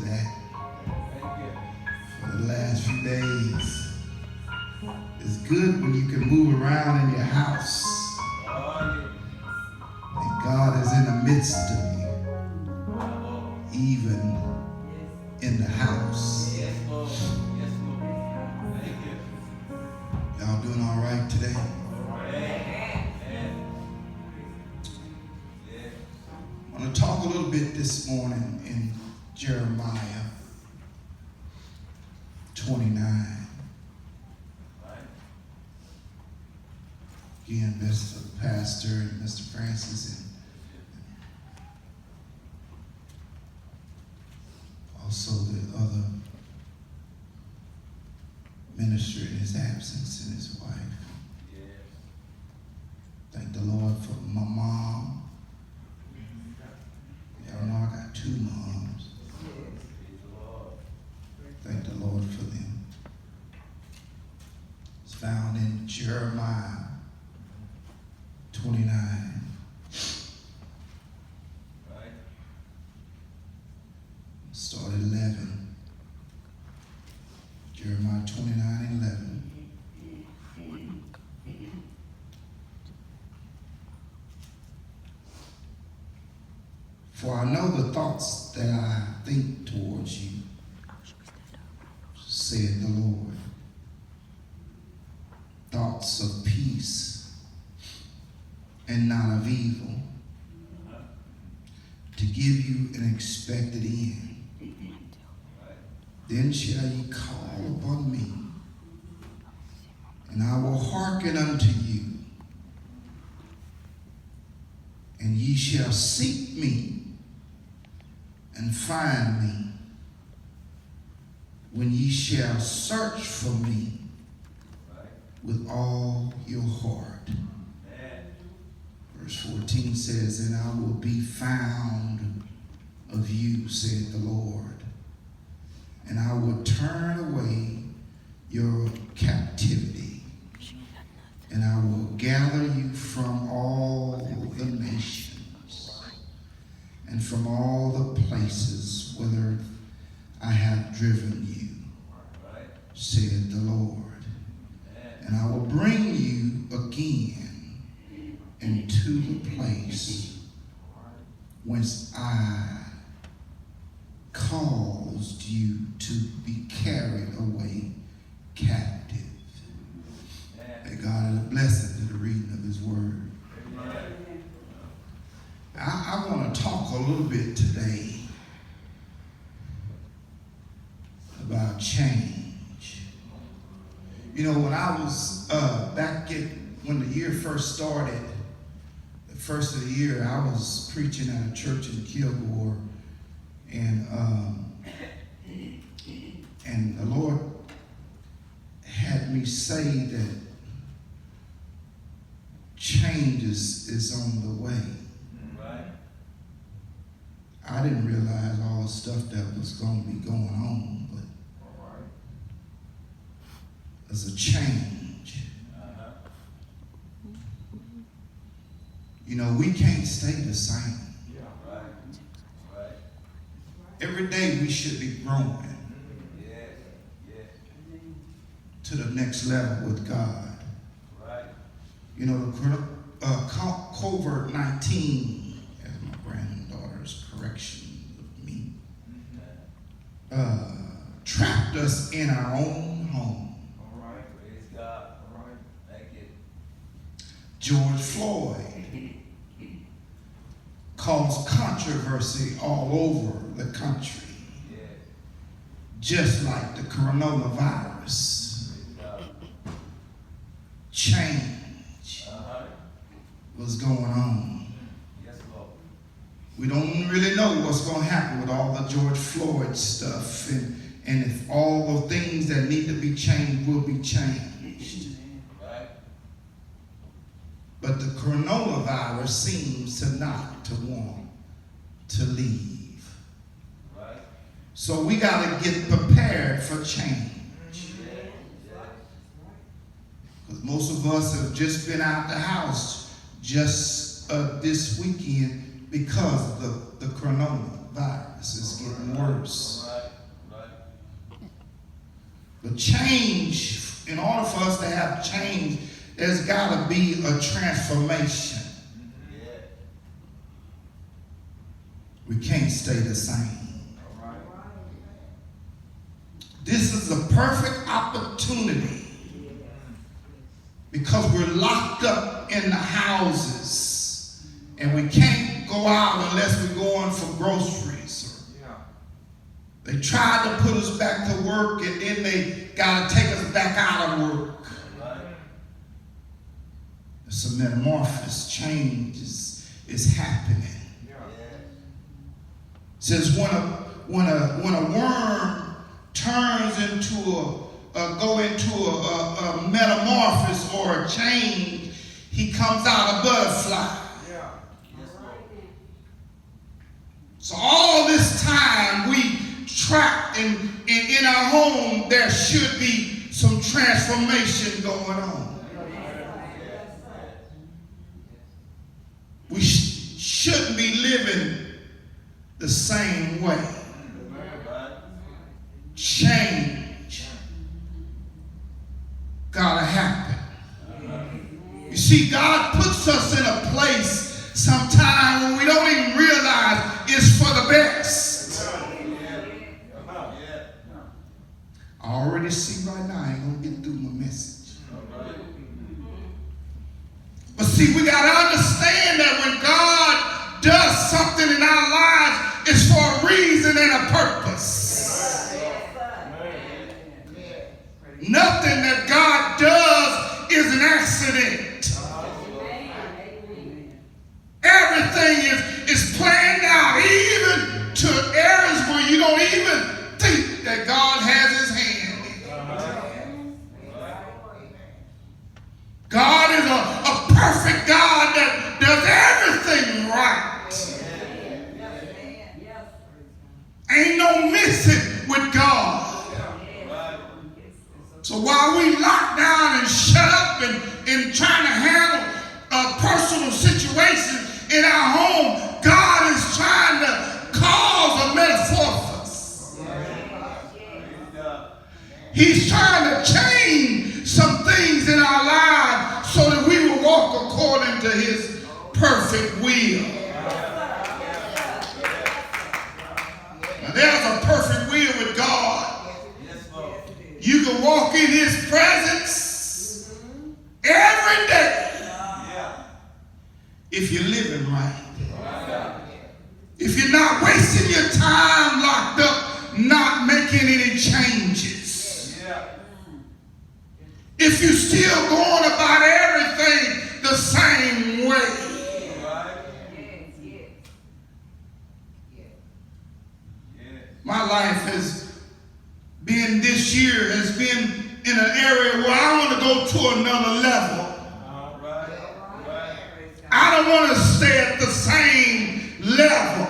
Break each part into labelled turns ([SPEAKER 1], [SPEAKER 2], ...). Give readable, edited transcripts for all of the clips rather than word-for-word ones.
[SPEAKER 1] that for the last few days. It's good when you can move around in your house. And God is in the midst of you, even in the house. Y'all doing all right today? I want to talk a little bit this morning in Jeremiah 29. Again, Mr. Pastor and Mr. Francis and also the other minister in his absence and his wife. Thank the Lord for my mom. Y'all know I got two moms. Thank the Lord for them. It's found in Jeremiah 29. Start at 11. Jeremiah 29:11. For I know the thoughts that I think towards you, said the Lord. Thoughts of peace and not of evil, to give you an expected end. Then shall ye call upon me, and I will hearken unto you, and ye shall seek me and find me, when ye shall search for me with all your heart. Verse 14 says, and I will be found of you, said the Lord, and I will turn away your captivity, and I will gather you from all the nations and from all the places whither I have driven you, said the Lord, and I will bring you again into the place whence I caused you to be carried away captive. May God is a blessing to the reading of his word. I want to talk a little bit today about change. You know, when I was when the year first started, the first of the year, I was preaching at a church in Kilgore, and the Lord had me say that change is on the way. Right. I didn't realize all the stuff that was going to be going on, but there's a change. You know, we can't stay the same. Yeah, right. Right. Every day we should be growing to the next level with God. Right. You know, the COVID-19, as my granddaughter's correction of me, trapped us in our own home. All right, praise God. All right, thank you. George Floyd caused controversy all over the country, just like the coronavirus. Change was going on. Yes, Lord. We don't really know what's going to happen with all the George Floyd stuff, and if all the things that need to be changed will be changed. Right. But the coronavirus seems to not to want to leave. Right. So we got to get prepared for change. Because most of us have just been out the house just this weekend because the coronavirus is getting worse. But change, in order for us to have change, there's got to be a transformation. We can't stay the same. This is a perfect opportunity because we're locked up in the houses and we can't go out unless we're going for groceries. They tried to put us back to work and then they got to take us back out of work. It's a metamorphosis, change is happening. It says when a worm turns into a metamorphosis or a change, he comes out a butterfly. So all this time we trapped in our home, there should be some transformation going on. We shouldn't be living the same way. Change gotta happen. You see, God puts us in a place sometimes when we don't even realize it's for the best. I already see right now I ain't gonna get through my message. But see, we gotta understand that when God does something in our lives, it's for a reason and a purpose. Nothing that God does is an accident. Everything is planned out, even to areas where you don't even think that God has his hand in. God is a perfect God that does everything right. Ain't no missing with God. So while we lock down and shut up and trying to handle personal situations in our home, God is trying to cause a metamorphosis. He's trying to change some things in our lives so that we will walk according to his perfect will. Now, there's a perfect will with God. You can walk in his presence every day if you're living right. If you're not wasting your time locked up, not making any changes. If you're still going about everything the same way. My life this year has been in an area where I want to go to another level. I don't want to stay at the same level.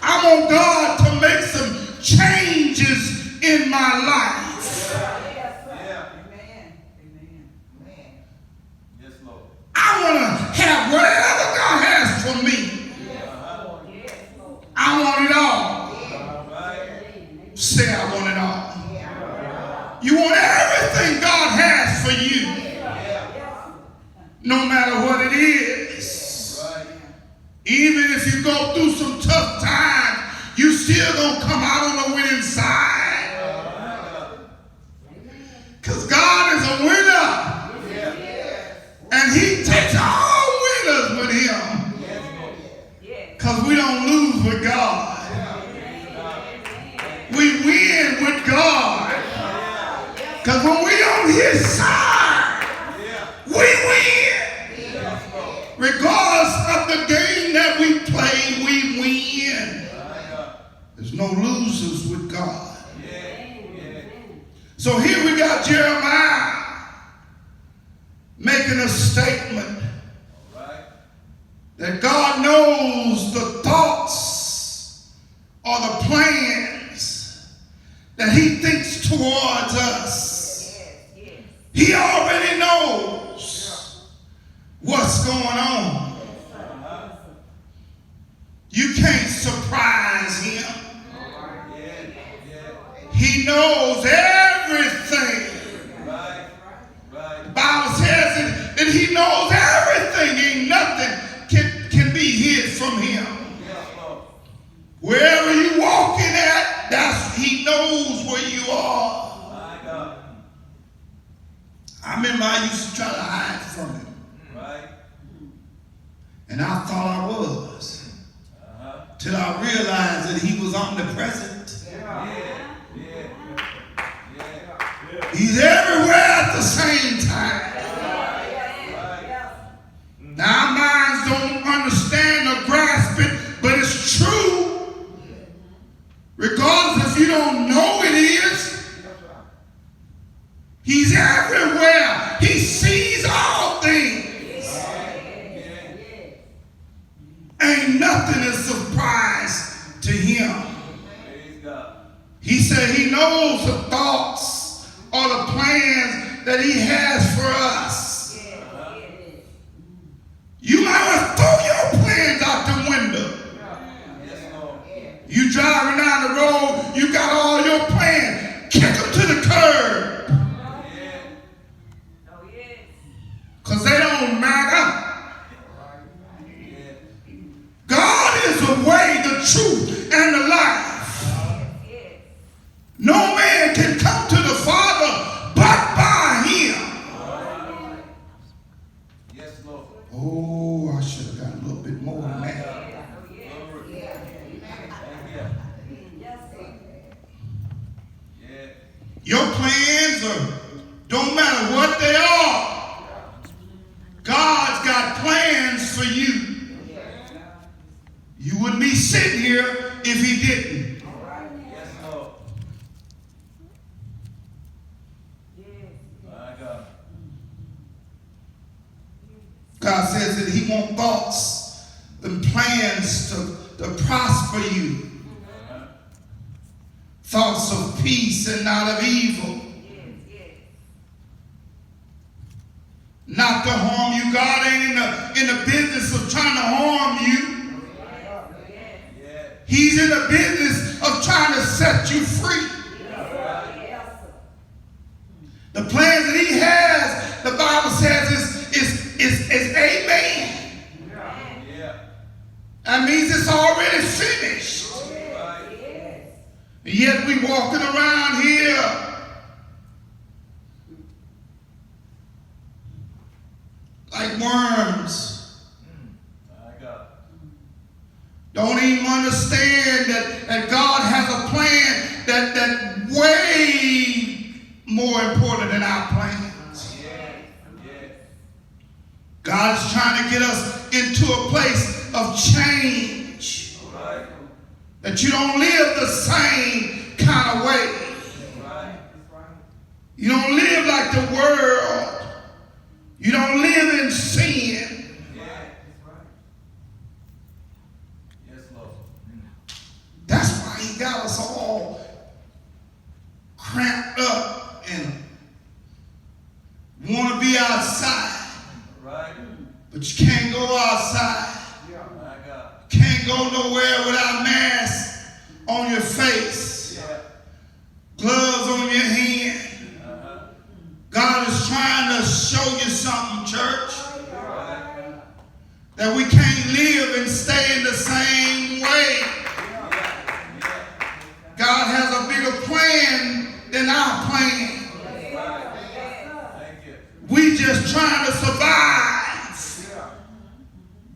[SPEAKER 1] I want God to make some changes in my life. I want to have whatever God has for me. I want it all. Say, I want it all. You want everything God has for you, no matter what it is. Even if you go through some tough times, you still gonna come out on the winning side. Because God is a winner. And he takes all winners with him. Because we don't lose with God. We win with God. Because when we on his side, we win. Regardless of the game that we play, we win. There's no losers with God. So here we got Jeremiah making a statement that God knows the thoughts or the plans that he thinks towards us. He already knows what's going on. You can't surprise him. knows everything. The Bible says that he knows everything. Ain't nothing can be hid from him. Wherever you walking at, he knows where you are. I remember I used to try to hide from him. And I thought I was. Till I realized that he was omnipresent. He's everywhere at the same time. Now our minds don't understand or grasp it, but it's true. Regardless if you don't know it is. He's everywhere. He sees all things. Ain't nothing a surprise to him. He said he knows the thoughts or the plans that he has for us. You might want to throw your plans out the window. You driving down the road, you got all your plans. Kick them to the curb. Because they don't matter. God is the way, the truth, and the life. No man can come to the Father but by him. Yes, Lord. Oh, I should have got a little bit more than that. Your plans don't matter what they are. God's got plans for you. You wouldn't be sitting here if he didn't. Yes, Lord. God says that he wants thoughts and plans to prosper you. Thoughts of peace and not of evil. Not to harm you. God ain't in the business of trying to harm you. He's in the business of trying to set you free. The plans that he has, the Bible says, is amen. That means it's already finished. And yet we walking around here like worms. Don't even understand that God has a plan that way more important than our plans. God is trying to get us into a place of change. That you don't live the same kind of way. You don't live like the world. You don't live in sin. That's why he got us all cramped up and want to be outside. But you can't go outside. Can't go nowhere without masks on your face. Gloves on your hand. God is trying to show you something, church. That we can't live and stay in the same way. God has a bigger plan than our plan. We just trying to survive.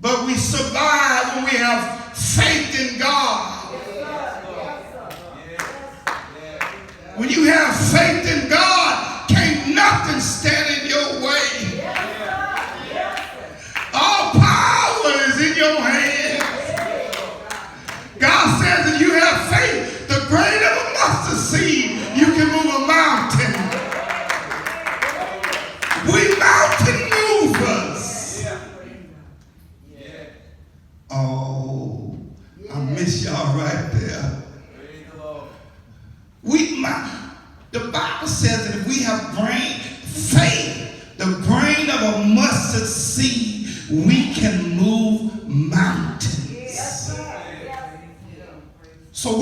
[SPEAKER 1] But we survive when we have faith in God. When you have faith in God, can't nothing stand in your way. All power is in your hands. God says if you have faith, the grain of a mustard seed, you can move a mountain. We mountain movers. Oh, I miss y'all right there. The Bible says that if we have faith, the grain of a mustard seed, we can move mountains. So what